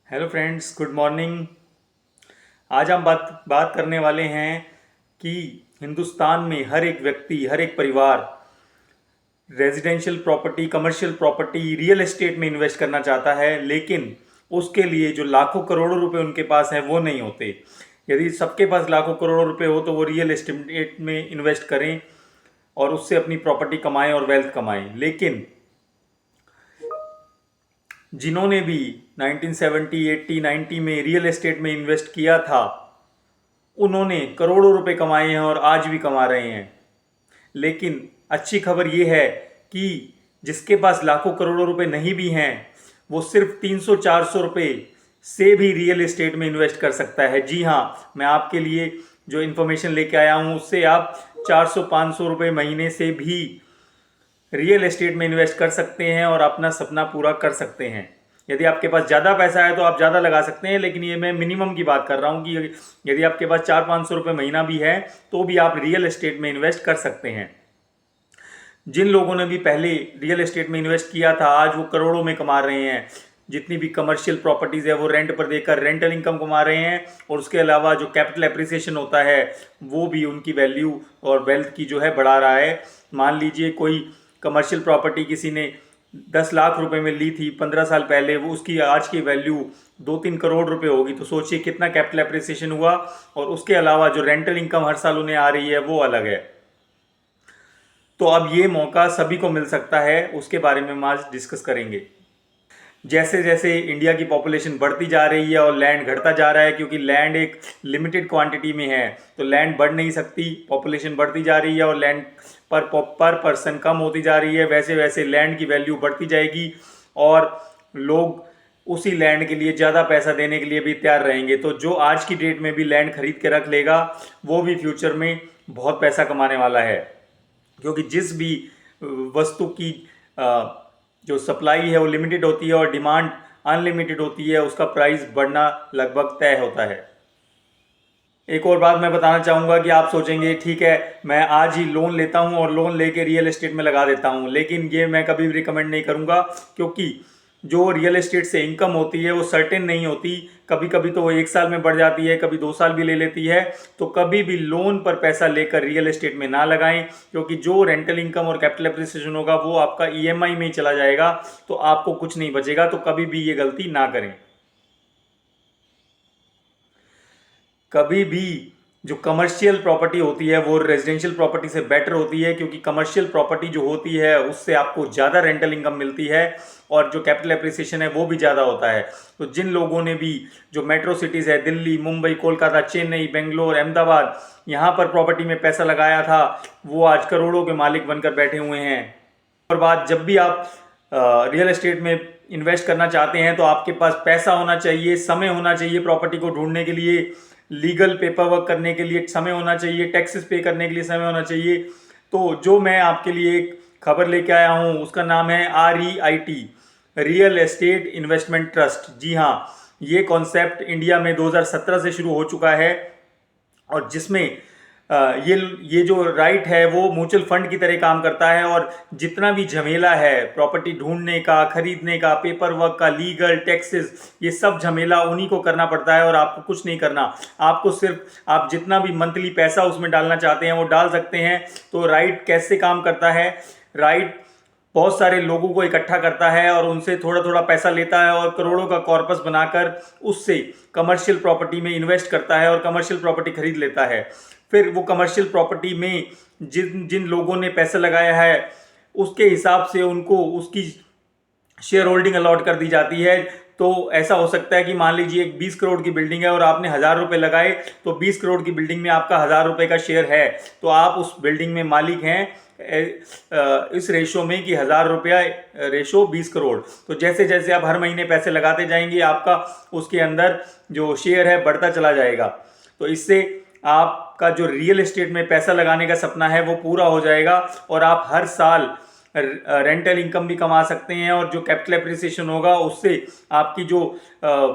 Hello friends, good morning. आज हम बात बात करने वाले हैं कि हिंदुस्तान में हर एक व्यक्ति, हर एक परिवार residential property, commercial property, real estate में इन्वेस्ट करना चाहता है, लेकिन उसके लिए जो लाखों करोड़ों रुपए उनके पास हैं वो नहीं होते। यदि सबके पास लाखों करोड़ों रुपए हो तो वो रियल एस्टेट में इन्वेस्ट करें और उससे अपनी प्रॉपर्टी कमाएं और वेल्थ कमाएं। लेकिन जिन्होंने भी 1970, 80, 90 में रियल एस्टेट में इन्वेस्ट किया था, उन्होंने करोड़ों रुपए कमाए हैं और आज भी कमा रहे हैं। लेकिन अच्छी खबर ये है कि जिसके पास लाखों करोड़ों रुपए नहीं भी हैं, वो सिर्फ 300-400 रुपए से भी रियल एस्टेट में इन्वेस्ट कर सकता है। जी हाँ, मैं आपके लिए जो इन्फॉर्मेशन लेके आया हूँ उससे आप 400-500 रुपए महीने से भी रियल एस्टेट में इन्वेस्ट कर सकते हैं और अपना सपना पूरा कर सकते हैं। यदि आपके पास ज़्यादा पैसा है तो आप ज़्यादा लगा सकते हैं, लेकिन ये मैं मिनिमम की बात कर रहा हूँ कि यदि आपके पास 400-500 रुपये महीना भी है तो भी आप रियल एस्टेट में इन्वेस्ट कर सकते हैं। जिन लोगों ने भी पहले रियल एस्टेट में इन्वेस्ट किया था, आज वो करोड़ों में कमा रहे हैं। जितनी भी कमर्शियल प्रॉपर्टीज़ है वो रेंट पर देकर रेंटल इनकम कमा रहे हैं, और उसके अलावा जो कैपिटल एप्रिसिएशन होता है वो भी उनकी वैल्यू और वेल्थ की जो है बढ़ा रहा है। मान लीजिए कोई कमर्शियल प्रॉपर्टी किसी ने 10 लाख रुपए में ली थी 15 साल पहले, वो उसकी आज की वैल्यू 2-3 करोड़ रुपए होगी। तो सोचिए कितना कैपिटल एप्रिसिएशन हुआ, और उसके अलावा जो रेंटल इनकम हर साल उन्हें आ रही है वो अलग है। तो अब ये मौका सभी को मिल सकता है, उसके बारे में हम आज डिस्कस करेंगे। जैसे जैसे इंडिया की पॉपुलेशन बढ़ती जा रही है और लैंड घटता जा रहा है, क्योंकि लैंड एक लिमिटेड क्वांटिटी में है तो लैंड बढ़ नहीं सकती। पॉपुलेशन बढ़ती जा रही है और लैंड पर पर्सन कम होती जा रही है, वैसे वैसे लैंड की वैल्यू बढ़ती जाएगी और लोग उसी लैंड के लिए ज़्यादा पैसा देने के लिए भी तैयार रहेंगे। तो जो आज की डेट में भी लैंड खरीद के रख लेगा वो भी फ्यूचर में बहुत पैसा कमाने वाला है, क्योंकि जिस भी वस्तु की जो सप्लाई है वो लिमिटेड होती है और डिमांड अनलिमिटेड होती है, उसका प्राइस बढ़ना लगभग तय होता है। एक और बात मैं बताना चाहूँगा कि आप सोचेंगे ठीक है, मैं आज ही लोन लेता हूँ और लोन लेके रियल एस्टेट में लगा देता हूँ, लेकिन ये मैं कभी भी रिकमेंड नहीं करूँगा, क्योंकि जो रियल एस्टेट से इनकम होती है वो सर्टेन नहीं होती। कभी कभी तो वो 1 साल में बढ़ जाती है, कभी 2 साल भी ले लेती है। तो कभी भी लोन पर पैसा लेकर रियल एस्टेट में ना लगाएं, क्योंकि जो रेंटल इनकम और कैपिटल एप्रिसिएशन होगा वो आपका ईएमआई में ही चला जाएगा, तो आपको कुछ नहीं बचेगा। तो कभी भी ये गलती ना करें। कभी भी जो कमर्शियल प्रॉपर्टी होती है वो रेजिडेंशियल प्रॉपर्टी से बेटर होती है, क्योंकि कमर्शियल प्रॉपर्टी जो होती है उससे आपको ज़्यादा रेंटल इनकम मिलती है और जो कैपिटल एप्रिसिएशन है वो भी ज़्यादा होता है। तो जिन लोगों ने भी जो मेट्रो सिटीज़ है, दिल्ली, मुंबई, कोलकाता, चेन्नई, बेंगलोर, अहमदाबाद, यहाँ पर प्रॉपर्टी में पैसा लगाया था, वो आज करोड़ों के मालिक बनकर बैठे हुए हैं। और बात, जब भी आप रियल एस्टेट में इन्वेस्ट करना चाहते हैं तो आपके पास पैसा होना चाहिए, समय होना चाहिए प्रॉपर्टी को ढूंढने के लिए, लीगल पेपर वर्क करने के लिए समय होना चाहिए, टैक्सेस पे करने के लिए समय होना चाहिए। तो जो मैं आपके लिए एक खबर लेके आया हूँ उसका नाम है REIT, real estate investment trust. जी हाँ, ये कॉन्सेप्ट इंडिया में 2017 से शुरू हो चुका है, और जिसमें ये जो राइट है वो म्यूचुअल फंड की तरह काम करता है। और जितना भी झमेला है प्रॉपर्टी ढूंढने का, खरीदने का, पेपर वर्क का, लीगल, टैक्सेस, ये सब झमेला उन्हीं को करना पड़ता है और आपको कुछ नहीं करना। आपको सिर्फ आप जितना भी मंथली पैसा उसमें डालना चाहते हैं वो डाल सकते हैं। तो राइट कैसे काम करता है? राइट बहुत सारे लोगों को इकट्ठा करता है और उनसे थोड़ा थोड़ा पैसा लेता है और करोड़ों का कॉर्पस बनाकर उससे कमर्शियल प्रॉपर्टी में इन्वेस्ट करता है और कमर्शियल प्रॉपर्टी खरीद लेता है। फिर वो कमर्शियल प्रॉपर्टी में जिन जिन लोगों ने पैसा लगाया है उसके हिसाब से उनको उसकी शेयर होल्डिंग अलॉट कर दी जाती है। तो ऐसा हो सकता है कि मान लीजिए एक 20 करोड़ की बिल्डिंग है और आपने 1,000 रुपये लगाए, तो 20 करोड़ की बिल्डिंग में आपका 1,000 रुपये का शेयर है, तो आप उस बिल्डिंग में मालिक हैं इस रेशो में कि 1,000 रुपया रेशो 20 करोड़। तो जैसे जैसे आप हर महीने पैसे लगाते जाएंगे आपका उसके अंदर जो शेयर है बढ़ता चला जाएगा। तो इससे आपका जो रियल एस्टेट में पैसा लगाने का सपना है वो पूरा हो जाएगा और आप हर साल रेंटल इनकम भी कमा सकते हैं, और जो कैपिटल एप्रिसिएशन होगा उससे आपकी जो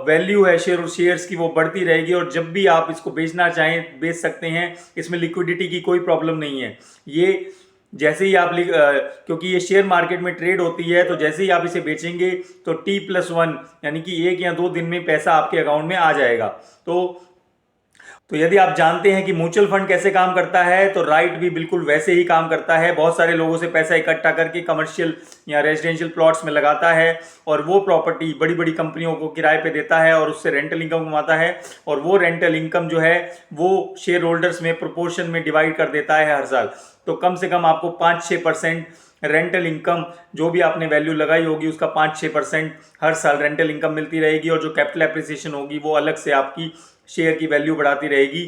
वैल्यू है शेयर्स की वो बढ़ती रहेगी, और जब भी आप इसको बेचना चाहें बेच सकते हैं। इसमें लिक्विडिटी की कोई प्रॉब्लम नहीं है। ये जैसे ही आप क्योंकि ये शेयर मार्केट में ट्रेड होती है, तो जैसे ही आप इसे बेचेंगे तो T+1 यानी कि 1 या 2 दिन में पैसा आपके अकाउंट में आ जाएगा। तो यदि आप जानते हैं कि म्यूचुअल फंड कैसे काम करता है, तो राइट भी बिल्कुल वैसे ही काम करता है। बहुत सारे लोगों से पैसा इकट्ठा करके कमर्शियल या रेजिडेंशियल प्लॉट्स में लगाता है और वो प्रॉपर्टी बड़ी बड़ी कंपनियों को किराए पे देता है और उससे रेंटल इनकम कमाता है, और वो रेंटल इनकम जो है वो शेयर होल्डर्स में प्रोपोर्शन में डिवाइड कर देता है हर साल। तो कम से कम आपको 5-6% रेंटल इनकम, जो भी आपने वैल्यू लगाई होगी उसका 5-6% हर साल रेंटल इनकम मिलती रहेगी, और जो कैपिटल एप्रिसिएशन होगी वो अलग से आपकी शेयर की वैल्यू बढ़ाती रहेगी।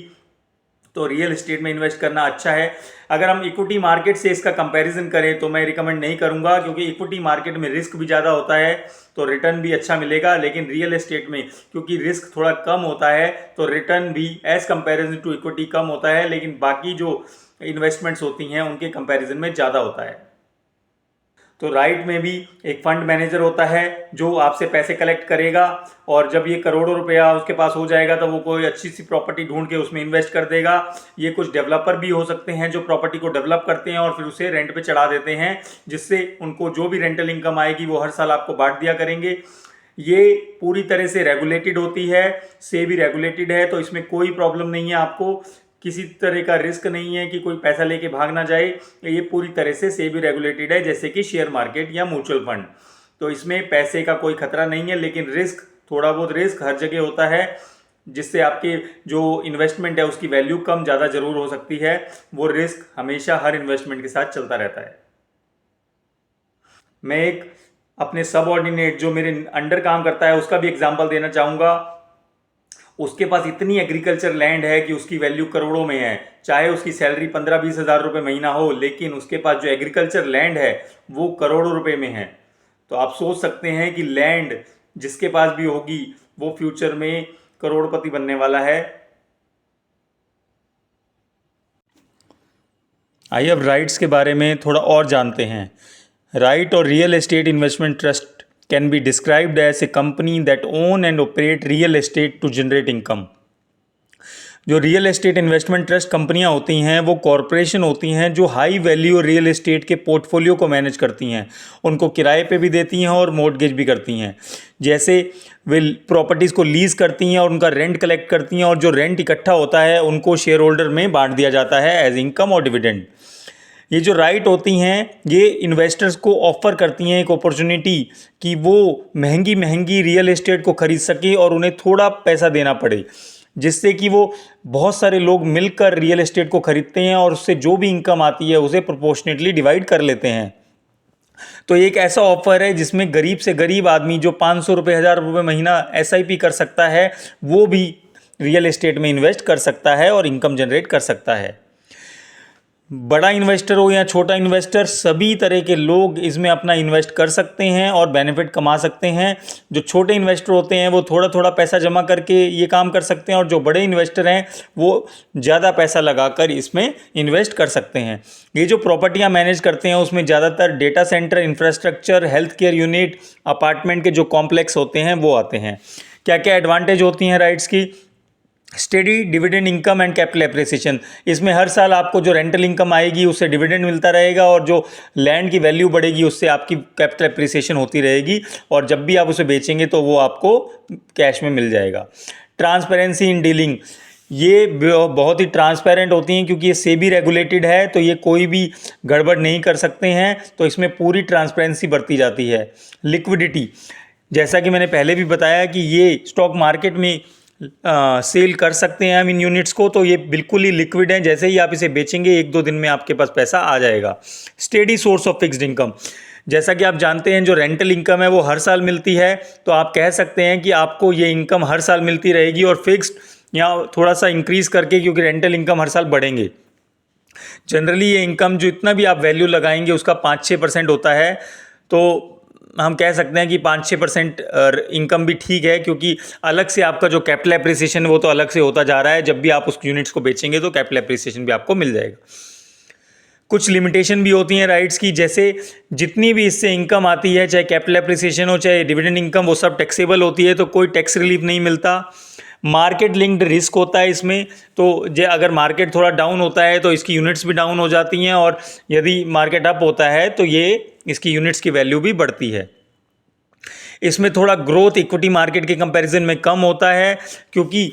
तो रियल एस्टेट में इन्वेस्ट करना अच्छा है। अगर हम इक्विटी मार्केट से इसका कंपैरिजन करें तो मैं रिकमेंड नहीं करूंगा, क्योंकि इक्विटी मार्केट में रिस्क भी ज़्यादा होता है तो रिटर्न भी अच्छा मिलेगा, लेकिन रियल एस्टेट में क्योंकि रिस्क थोड़ा कम होता है तो रिटर्न भी एज कंपैरिजन टू इक्विटी कम होता है, लेकिन बाकी जो इन्वेस्टमेंट्स होती हैं उनके कंपैरिजन में ज़्यादा होता है। तो राइट में भी एक फंड मैनेजर होता है जो आपसे पैसे कलेक्ट करेगा, और जब ये करोड़ों रुपया उसके पास हो जाएगा तो वो कोई अच्छी सी प्रॉपर्टी ढूंढ के उसमें इन्वेस्ट कर देगा। ये कुछ डेवलपर भी हो सकते हैं जो प्रॉपर्टी को डेवलप करते हैं और फिर उसे रेंट पे चढ़ा देते हैं, जिससे उनको जो भी रेंटल इनकम आएगी वो हर साल आपको बांट दिया करेंगे। ये पूरी तरह से रेगुलेटेड होती है, सेबी रेगुलेटेड है, तो इसमें कोई प्रॉब्लम नहीं है, आपको किसी तरह का रिस्क नहीं है कि कोई पैसा लेके भाग ना जाए। ये पूरी तरह से सेबी रेगुलेटेड है, जैसे कि शेयर मार्केट या म्यूचुअल फंड। तो इसमें पैसे का कोई खतरा नहीं है, लेकिन रिस्क, थोड़ा बहुत रिस्क हर जगह होता है, जिससे आपके जो इन्वेस्टमेंट है उसकी वैल्यू कम ज़्यादा जरूर हो सकती है। वो रिस्क हमेशा हर इन्वेस्टमेंट के साथ चलता रहता है। मैं एक अपने सबऑर्डिनेट जो मेरे अंडर काम करता है उसका भी एग्जाम्पल देना चाहूँगा। उसके पास इतनी एग्रीकल्चर लैंड है कि उसकी वैल्यू करोड़ों में है, चाहे उसकी सैलरी 15-20 हज़ार रुपये महीना हो, लेकिन उसके पास जो एग्रीकल्चर लैंड है वो करोड़ों रुपए में है। तो आप सोच सकते हैं कि लैंड जिसके पास भी होगी वो फ्यूचर में करोड़पति बनने वाला है। आइए अब राइट्स के बारे में थोड़ा और जानते हैं। राइट और real estate investment trust can be described as a company that own and operate real estate to generate income। जो रियल एस्टेट इन्वेस्टमेंट ट्रस्ट कंपनियां होती हैं वो कॉरपोरेशन होती हैं जो हाई वैल्यू रियल एस्टेट के पोर्टफोलियो को मैनेज करती हैं, उनको किराए पे भी देती हैं और मॉर्गेज भी करती हैं। जैसे वे प्रॉपर्टीज़ को लीज़ करती हैं और उनका रेंट कलेक्ट करती हैं, और जो रेंट इकट्ठा होता है उनको शेयर होल्डर में बांट दिया जाता है एज इनकम और डिविडेंड। ये जो राइट होती हैं ये इन्वेस्टर्स को ऑफर करती हैं एक अपॉर्चुनिटी कि वो महंगी महंगी रियल एस्टेट को खरीद सके और उन्हें थोड़ा पैसा देना पड़े, जिससे कि वो बहुत सारे लोग मिलकर रियल एस्टेट को खरीदते हैं और उससे जो भी इनकम आती है उसे प्रोपोर्शनेटली डिवाइड कर लेते हैं। तो एक ऐसा ऑफर है जिसमें गरीब से गरीब आदमी जो 500 रुपये 1000 रुपये महीना SIP कर सकता है वो भी रियल एस्टेट में इन्वेस्ट कर सकता है और इनकम जनरेट कर सकता है। बड़ा इन्वेस्टर हो या छोटा इन्वेस्टर, सभी तरह के लोग इसमें अपना इन्वेस्ट कर सकते हैं और बेनिफिट कमा सकते हैं। जो छोटे इन्वेस्टर होते हैं वो थोड़ा थोड़ा पैसा जमा करके ये काम कर सकते हैं, और जो बड़े इन्वेस्टर हैं वो ज़्यादा पैसा लगाकर इसमें इन्वेस्ट कर सकते हैं। ये जो प्रॉपर्टियाँ मैनेज करते हैं उसमें ज़्यादातर data centre, infrastructure, health care unit, apartment के जो कॉम्प्लेक्स होते हैं वो आते हैं। क्या क्या एडवांटेज होती हैं राइट्स की? Steady dividend income and capital appreciation. इसमें हर साल आपको जो रेंटल इनकम आएगी उससे डिविडेंड मिलता रहेगा, और जो लैंड की वैल्यू बढ़ेगी उससे आपकी कैपिटल एप्रिसिएशन होती रहेगी, और जब भी आप उसे बेचेंगे तो वो आपको कैश में मिल जाएगा। ट्रांसपेरेंसी इन डीलिंग, ये बहुत ही ट्रांसपेरेंट होती हैं क्योंकि ये सेबी रेगुलेटेड है, तो ये कोई भी गड़बड़ नहीं कर सकते हैं, तो इसमें पूरी ट्रांसपेरेंसी बरती जाती है। लिक्विडिटी, जैसा कि मैंने पहले भी बताया कि ये स्टॉक मार्केट में सेल कर सकते हैं हम इन यूनिट्स को, तो ये बिल्कुल ही लिक्विड है, जैसे ही आप इसे बेचेंगे 1-2 दिन में आपके पास पैसा आ जाएगा। Steady source of fixed income, जैसा कि आप जानते हैं जो रेंटल इनकम है वो हर साल मिलती है, तो आप कह सकते हैं कि आपको ये इनकम हर साल मिलती रहेगी, और फिक्स्ड या थोड़ा सा इंक्रीज़ करके, क्योंकि रेंटल इनकम हर साल बढ़ेंगे। जनरली ये इनकम जो इतना भी आप वैल्यू लगाएंगे उसका 5-6% होता है, तो हम कह सकते हैं कि 5-6% इनकम भी ठीक है, क्योंकि अलग से आपका जो कैपिटल एप्रिसिएशन वो तो अलग से होता जा रहा है। जब भी आप उस यूनिट्स को बेचेंगे तो कैपिटल एप्रिसिएशन भी आपको मिल जाएगा। कुछ लिमिटेशन भी होती हैं राइट्स की, जैसे जितनी भी इससे इनकम आती है, चाहे कैपिटल एप्रिसिएशन हो चाहे डिविडेंड इनकम, वो सब टैक्सेबल होती है, तो कोई टैक्स रिलीफ नहीं मिलता। मार्केट लिंक्ड रिस्क होता है इसमें। तो अगर मार्केट थोड़ा डाउन होता है तो इसकी यूनिट्स भी डाउन हो जाती हैं, और यदि मार्केट अप होता है तो ये इसकी यूनिट्स की वैल्यू भी बढ़ती है। इसमें थोड़ा ग्रोथ इक्विटी मार्केट के कंपैरिजन में कम होता है, क्योंकि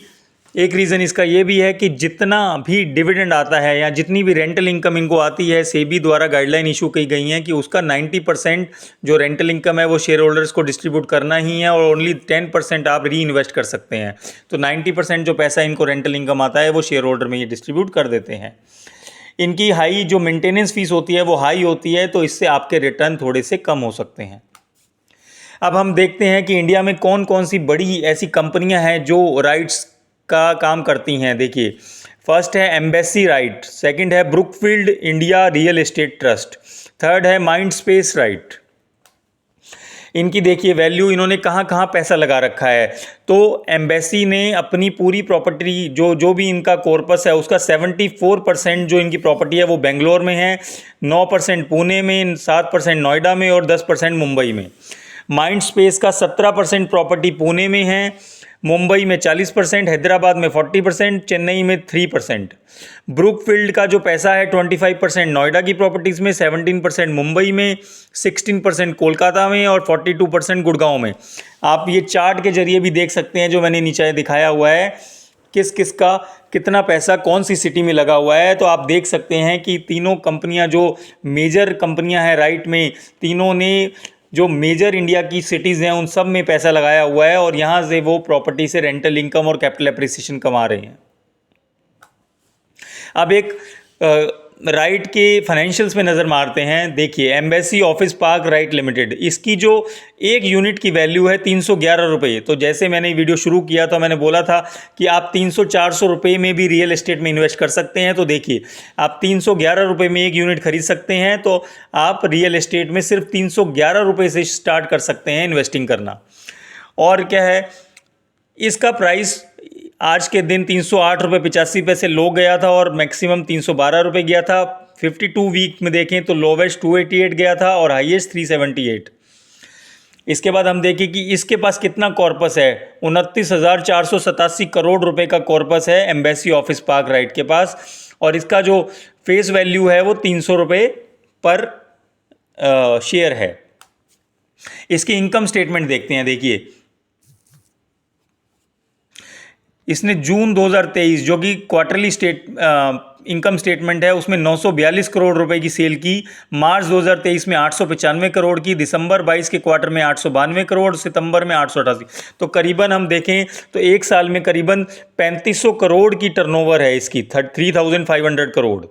एक रीज़न इसका ये भी है कि जितना भी डिविडेंड आता है या जितनी भी रेंटल इनकम इनको आती है, सेबी द्वारा गाइडलाइन इशू की गई हैं कि उसका 90% जो रेंटल इनकम है वो शेयर होल्डर्स को डिस्ट्रीब्यूट करना ही है, और ओनली 10% आप री इन्वेस्ट कर सकते हैं। तो 90% जो पैसा इनको रेंटल इनकम आता है वो शेयर होल्डर में ये डिस्ट्रीब्यूट कर देते हैं। इनकी हाई जो मेंटेनेंस फीस होती है वो हाई होती है, तो इससे आपके रिटर्न थोड़े से कम हो सकते हैं। अब हम देखते हैं कि इंडिया में कौन कौन सी बड़ी ऐसी कंपनियां हैं जो राइट्स का काम करती हैं। देखिए, फर्स्ट है एम्बेसी राइट, सेकंड है Brookfield India real estate trust, third है माइंड स्पेस राइट। इनकी देखिए वैल्यू, इन्होंने कहाँ कहाँ पैसा लगा रखा है। तो एम्बेसी ने अपनी पूरी प्रॉपर्टी जो भी इनका कॉर्पस है उसका 74% जो इनकी प्रॉपर्टी है वो बेंगलोर में है, 9% पुणे में, 7% नोएडा में और 10% मुंबई में। माइंड स्पेस का 17% प्रॉपर्टी पुणे में है, मुंबई में 40%, हैदराबाद में 40%, चेन्नई में 3%। ब्रुकफील्ड का जो पैसा है 25% नोएडा की प्रॉपर्टीज़ में, 17% मुंबई में, 16% कोलकाता में और 42% गुड़गांव में। आप ये चार्ट के जरिए भी देख सकते हैं जो मैंने नीचे दिखाया हुआ है, किस किस का कितना पैसा कौन सी सिटी में लगा हुआ है। तो आप देख सकते हैं कि तीनों कंपनियां जो मेजर कंपनियां हैं राइट में, तीनों ने जो मेजर इंडिया की सिटीज़ हैं उन सब में पैसा लगाया हुआ है, और यहाँ से वो प्रॉपर्टी से रेंटल इनकम और कैपिटल एप्रिसिएशन कमा रहे हैं। अब एक राइट के फाइनेंशियल्स में नज़र मारते हैं। देखिए, embassy office park right limited, इसकी जो एक यूनिट की वैल्यू है 311 रुपये। तो जैसे मैंने वीडियो शुरू किया तो मैंने बोला था कि आप 300-400 रुपये में भी रियल एस्टेट में इन्वेस्ट कर सकते हैं। तो देखिए, आप 311 रुपये में एक यूनिट खरीद सकते हैं, तो आप रियल एस्टेट में सिर्फ 311 रुपये से स्टार्ट कर सकते हैं इन्वेस्टिंग करना। और क्या है, इसका प्राइस आज के दिन 308 रुपये 85 पैसे लो गया था और मैक्सिमम 312 रुपये गया था। 52 वीक में देखें तो लोवेस्ट 288 गया था और हाईएस्ट 378। इसके बाद हम देखें कि इसके पास कितना कॉर्पस है, 29,487 करोड़ रुपए का कॉर्पस है एम्बेसी ऑफिस पार्क राइट के पास, और इसका जो फेस वैल्यू है वो 300 रुपये पर शेयर है। इसकी इनकम स्टेटमेंट देखते हैं। देखिए, इसने जून 2023 जो कि क्वार्टरली इनकम स्टेटमेंट है उसमें 942 करोड़ रुपए की सेल की, मार्च 2023 में 895 करोड़ की, दिसंबर 22 के क्वार्टर में 892 करोड़, सितंबर में 888। तो करीबन हम देखें तो एक साल में करीबन 3500 करोड़ की टर्नओवर है इसकी, 3500 करोड़।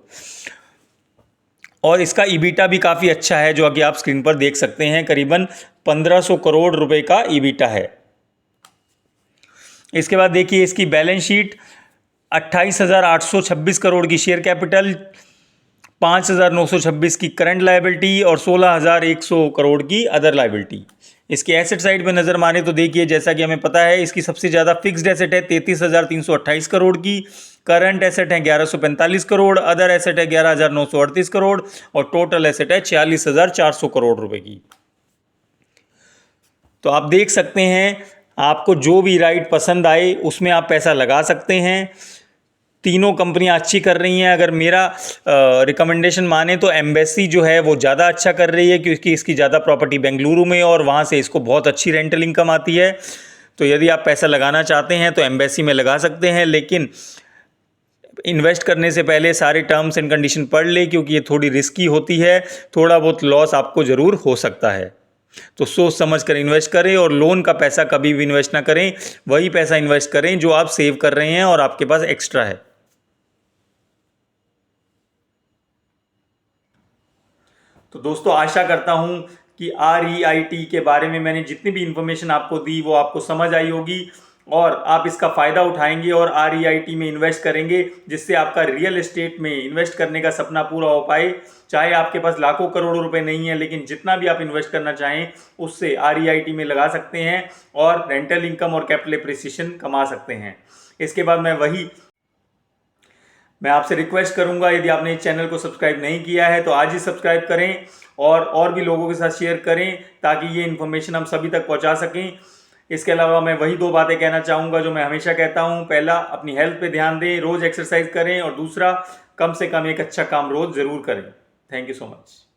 और इसका ईबिटा भी काफ़ी अच्छा है, जो अभी आप स्क्रीन पर देख सकते हैं, करीबन 1500 करोड़ रुपए का ईबिटा है। इसके बाद देखिए इसकी बैलेंस शीट, 28,826 करोड़ की शेयर कैपिटल, 5,926 की करंट लायबिलिटी और 16,100 करोड़ की अदर लायबिलिटी। इसके एसेट साइड पे नज़र मारें तो देखिए, जैसा कि हमें पता है, इसकी सबसे ज़्यादा फिक्स्ड एसेट है 33,328 करोड़ की, करंट एसेट है 1145 करोड़, अदर एसेट है 11,938 करोड़ और टोटल एसेट है 46,400 करोड़ रुपए की। तो आप देख सकते हैं, आपको जो भी राइट पसंद आए उसमें आप पैसा लगा सकते हैं। तीनों कंपनियां अच्छी कर रही हैं। अगर मेरा रिकमेंडेशन माने तो एम्बेसी जो है वो ज़्यादा अच्छा कर रही है, क्योंकि इसकी ज़्यादा प्रॉपर्टी बेंगलुरु में और वहाँ से इसको बहुत अच्छी रेंटल इनकम आती है। तो यदि आप पैसा लगाना चाहते हैं तो एम्बेसी में लगा सकते हैं, लेकिन इन्वेस्ट करने से पहले सारे टर्म्स एंड कंडीशन पढ़ लें, क्योंकि ये थोड़ी रिस्की होती है, थोड़ा बहुत लॉस आपको ज़रूर हो सकता है। तो सोच समझ कर इन्वेस्ट करें, और लोन का पैसा कभी भी इन्वेस्ट ना करें, वही पैसा इन्वेस्ट करें जो आप सेव कर रहे हैं और आपके पास एक्स्ट्रा है। तो दोस्तों, आशा करता हूं कि REIT के बारे में मैंने जितनी भी इंफॉर्मेशन आपको दी वो आपको समझ आई होगी, और आप इसका फ़ायदा उठाएंगे और REIT में इन्वेस्ट करेंगे, जिससे आपका रियल एस्टेट में इन्वेस्ट करने का सपना पूरा हो पाए। चाहे आपके पास लाखों करोड़ों रुपए नहीं है, लेकिन जितना भी आप इन्वेस्ट करना चाहें उससे REIT में लगा सकते हैं और रेंटल इनकम और कैपिटल एप्रिसिएशन कमा सकते हैं। इसके बाद मैं आपसे रिक्वेस्ट करूंगा, यदि आपने इस चैनल को सब्सक्राइब नहीं किया है तो आज ही सब्सक्राइब करें और भी लोगों के साथ शेयर करें, ताकि ये इन्फॉर्मेशन हम सभी तक पहुंचा सकें। इसके अलावा मैं वही 2 बातें कहना चाहूँगा जो मैं हमेशा कहता हूँ। पहला, अपनी हेल्थ पे ध्यान दें, रोज़ एक्सरसाइज करें, और दूसरा, कम से कम एक अच्छा काम रोज़ ज़रूर करें। Thank you so much.